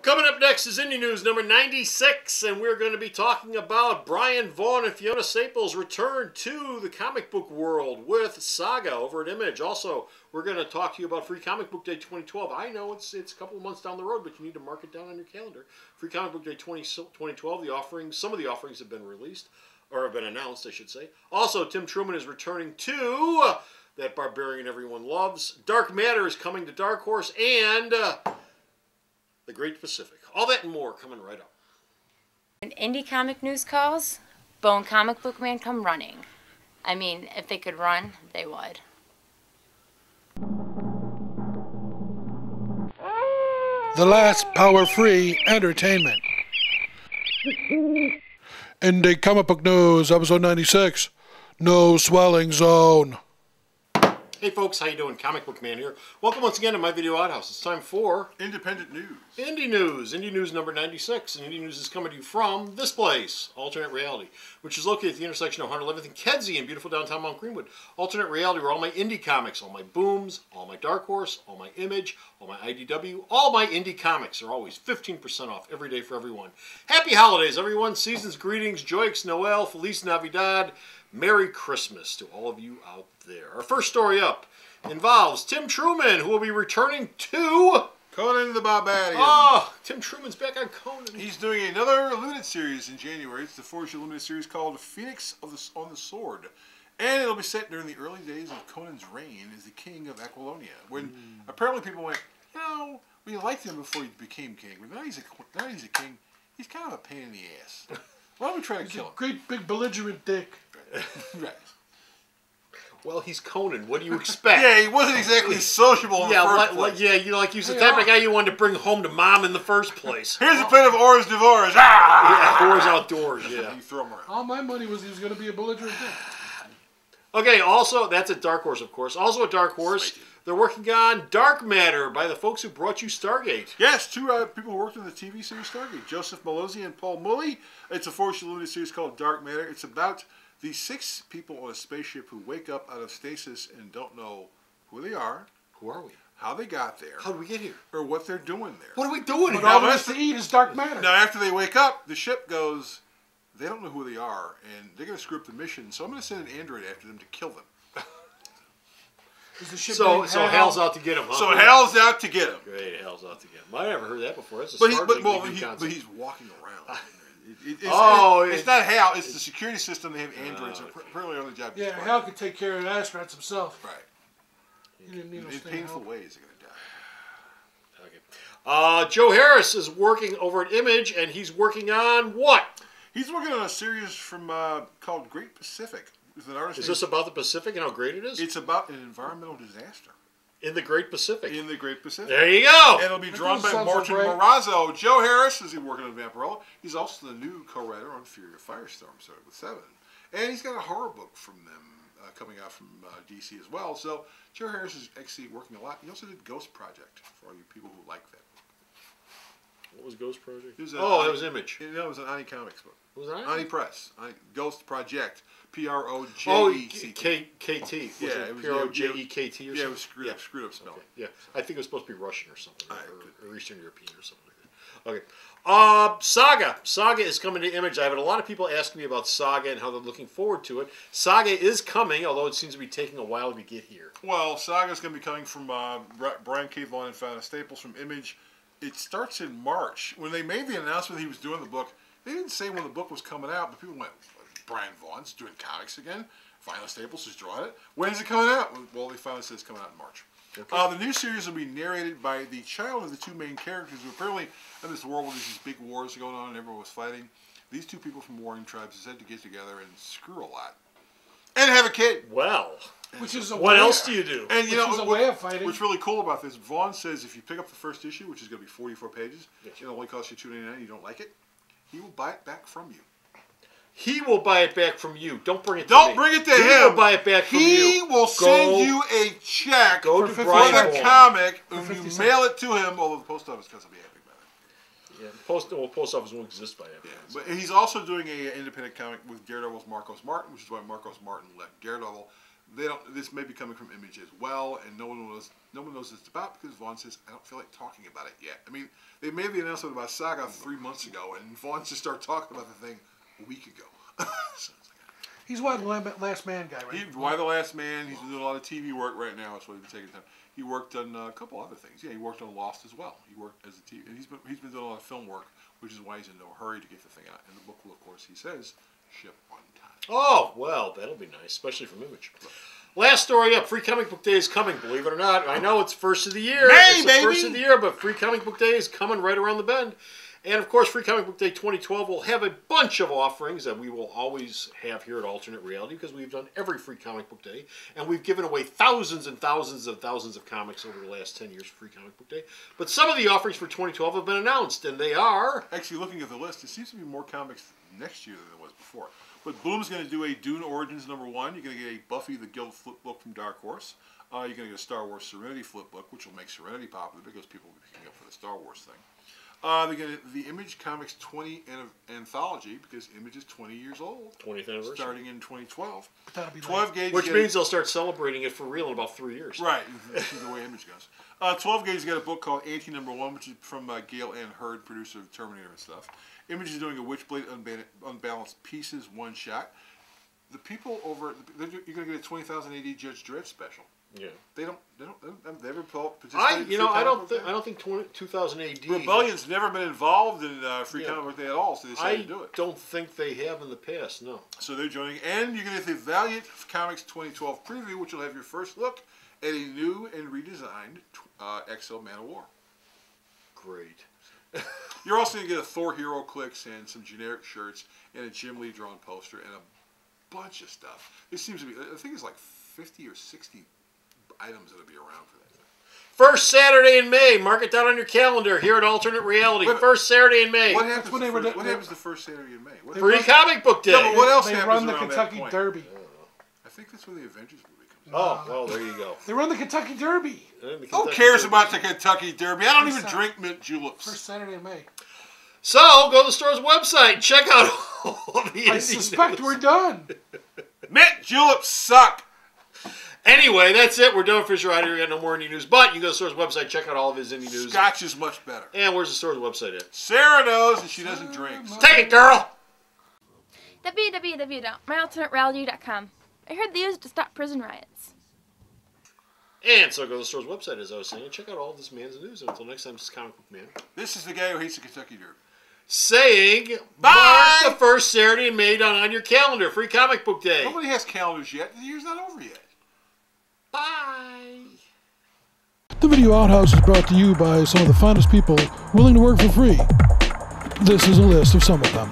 Coming up next is Indy News number 96, and we're going to be talking about Brian Vaughan and Fiona Staples' return to the comic book world with Saga over at Image. Also, we're going to talk to you about Free Comic Book Day 2012. I know it's a couple of months down the road, but you need to mark it down on your calendar. Free Comic Book Day 2012, some of the offerings have been released, or have been announced, I should say. Also, Tim Truman is returning to that barbarian everyone loves. Dark Matter is coming to Dark Horse, and The Great Pacific. All that and more coming right up. When indie comic news calls, Bone Comic Book Man come running. I mean, if they could run, they would. The last power-free entertainment. Indie Comic Book News, episode 96. No swelling zone. Hey folks, how you doing? Comic Book Man here. Welcome once again to my video outhouse. It's time for Independent News. Indie News number 96. And Indie News is coming to you from this place, Alternate Reality, which is located at the intersection of 111th and Kedzie in beautiful downtown Mount Greenwood. Alternate Reality, where all my indie comics, all my Booms, all my Dark Horse, all my Image, all my IDW, all my indie comics are always 15% off every day for everyone. Happy holidays, everyone. Season's greetings, Joyeux Noel, Feliz Navidad, Merry Christmas to all of you out there. Our first story up involves Tim Truman, who will be returning to Conan the Barbarian. Oh, Tim Truman's back on Conan. He's doing another limited series in January. It's the 4-issue limited series called Phoenix on the Sword. And it'll be set during the early days of Conan's reign as the king of Aquilonia. When apparently people went, you know, we liked him before he became king, but now he's a king. He's kind of a pain in the ass. Why don't we try to kill him? Great big belligerent dick. Right. Well, he's Conan. What do you expect? Yeah, he wasn't exactly sociable in the first place. He's the type of guy you wanted to bring home to mom in the first place. Here's a plate of hors d'oeuvres. Ah! Yeah, hors outdoors, yeah. You throw him around. All my money was he was going to be a belligerent dick. Okay, also, that's at Dark Horse, of course. Also at Dark Horse, they're working on Dark Matter by the folks who brought you Stargate. Yes, two people who worked on the TV series Stargate, Joseph Malozzi and Paul Mully. It's a 4-issue limited series called Dark Matter. It's about the 6 people on a spaceship who wake up out of stasis and don't know who they are. Who are we? How they got there. How did we get here? Or what they're doing there. What are we doing here? All there is to eat is dark matter. Now, after they wake up, the ship goes, they don't know who they are, and they're going to screw up the mission, so I'm going to send an android after them to kill them. Is the ship so Hal's out to get him, huh? So Hal's out to get him. Great, Hal's out to get him. I never heard that before. That's a But he's walking around. It's not Hal. It's the security system. They have androids. They're apparently on the job. Yeah, Hal could take care of the astronauts himself. Right. He didn't need In painful ways, they're going to Okay. die. Joe Harris is working over at Image, and he's working on what? He's working on a series from called Great Pacific. Is this about the Pacific and how great it is? It's about an environmental disaster. In the Great Pacific. In the Great Pacific. There you go. And it'll be drawn by Martin Morazzo. Joe Harris is working on Vampirella. He's also the new co-writer on Fury of Firestorm, started with 7. And he's got a horror book from them coming out from DC as well. So Joe Harris is actually working a lot. He also did Ghost Project for all you people who like that book. What was Ghost Project? That was Image. No, it was an Ani Comics book. What was that? Ani Press. Ghost Project. Project. KT. Yeah, it was Projekt or something? Yeah, it was screwed up spelling. Okay. Yeah, I think it was supposed to be Russian or something, or Eastern European or something like that. Okay. Saga. Saga is coming to Image. I have a lot of people asking me about Saga and how they're looking forward to it. Saga is coming, although it seems to be taking a while to get here. Well, Saga is going to be coming from Brian K. Vaughan and Fiona Staples from Image. It starts in March. When they made the announcement he was doing the book, they didn't say when the book was coming out, but people went, Brian Vaughan's doing comics again. Fiona Staples is drawing it. When is it coming out? Well, they finally said it's coming out in March. Okay. The new series will be narrated by the child of the 2 main characters who apparently in this world where there's these big wars going on and everyone was fighting. These 2 people from warring tribes decided to get together and screw a lot. And have a kid. Well, which is what else do you do? And you know, a way of fighting. What's really cool about this, Vaughan says if you pick up the first issue, which is going to be 44 pages, it only costs you $2.99, you don't like it, he will buy it back from you. He will buy it back from you. Don't bring it to me. Don't bring it to him. He will buy it back from you. He will send you a check for the comic, and you mail it to him, although the post office doesn't be happy about it. Yeah, post office won't exist by that. Yeah, but he's also doing an independent comic with Daredevil's Marcos Martin, which is why Marcos Martin left Daredevil. they don't. This may be coming from Image as well, and no one knows what it's about because Vaughn says I don't feel like talking about it yet. I mean, they made the announcement about Saga 3 months ago, and Vaughn just started talking about the thing a week ago. So He's what, Last Man guy, right? Why the Last Man? He's doing a lot of TV work right now. That's what he's been taking time. He worked on a couple other things. Yeah, he worked on Lost as well. He worked as a TV, and he's been doing a lot of film work, which is why he's in no hurry to get the thing out. And the book will, of course, he says, ship on time. Oh, well, that'll be nice, especially from Image. Last story up, Free Comic Book Day is coming, believe it or not. I know it's first of the year. It's the first of the year, but Free Comic Book Day is coming right around the bend. And, of course, Free Comic Book Day 2012 will have a bunch of offerings that we will always have here at Alternate Reality because we've done every Free Comic Book Day. And we've given away thousands and thousands of comics over the last 10 years for Free Comic Book Day. But some of the offerings for 2012 have been announced, and they are... Actually, looking at the list, it seems to be more comics next year than there was before. But Boom's going to do a Dune Origins #1. You're going to get a Buffy the Guild flip book from Dark Horse. You're going to get a Star Wars Serenity flip book, which will make Serenity popular because people will be picking up for the Star Wars thing. They're going to the Image Comics 20 anthology because Image is 20 years old. 20th anniversary. Starting in 2012. That'll be 12 gauge. Which means they'll start celebrating it for real in about 3 years. Right. This is the way Image goes. 12 gauge has got a book called Anti #1, which is from Gail Ann Hurd, producer of Terminator and stuff. Image is doing a Witchblade Unbalanced Pieces one-shot. The people over, you're going to get a 20,000 AD Judge Dredd special. Yeah. They ever participated. I don't think 2000 AD. Rebellion's never been involved in Free Comic Book Day at all, so they decided to do it. I don't think they have in the past. No. So they're joining, and you're going to get the Valiant Comics 2012 preview, which will have your first look at a new and redesigned XL Man of War. Great. You're also going to get a Thor Hero Clicks and some generic shirts and a Jim Lee drawn poster and a bunch of stuff. It seems to be, I think it's like 50 or 60 items that'll be around for that. First Saturday in May. Mark it down on your calendar here at Alternate Reality. First Saturday in May. What happens the first Saturday in May? Free Comic Book Day. Yeah, but what else They happens run the around Kentucky that point? Derby. I think that's when the Avengers movie comes Oh, out. well, there you go. They run the Kentucky Derby. Who cares about the Kentucky Derby? I don't even drink mint juleps. First Saturday in May. So, go to the store's website. Check out all the I suspect we're done. Mint juleps suck. Anyway, that's it. We're done with Fisher Rider. We got no more indie news. But you can go to the store's website, check out all of his indie news. Scotch is much better. And where's the store's website at? Sarah knows, and she doesn't drink. So. Take it, girl! www.myalternatereality.com. I heard they used to stop prison riots. And so go to the store's website, as I was saying, and check out all this man's news. And until next time, this is Comic Book Man. This is the guy who hates the Kentucky Derby. Saying, Bye! mark the first Saturday in May down on your calendar. Free Comic Book Day. Nobody has calendars yet. The year's not over yet. Bye! The Video Outhouse is brought to you by some of the finest people willing to work for free. This is a list of some of them.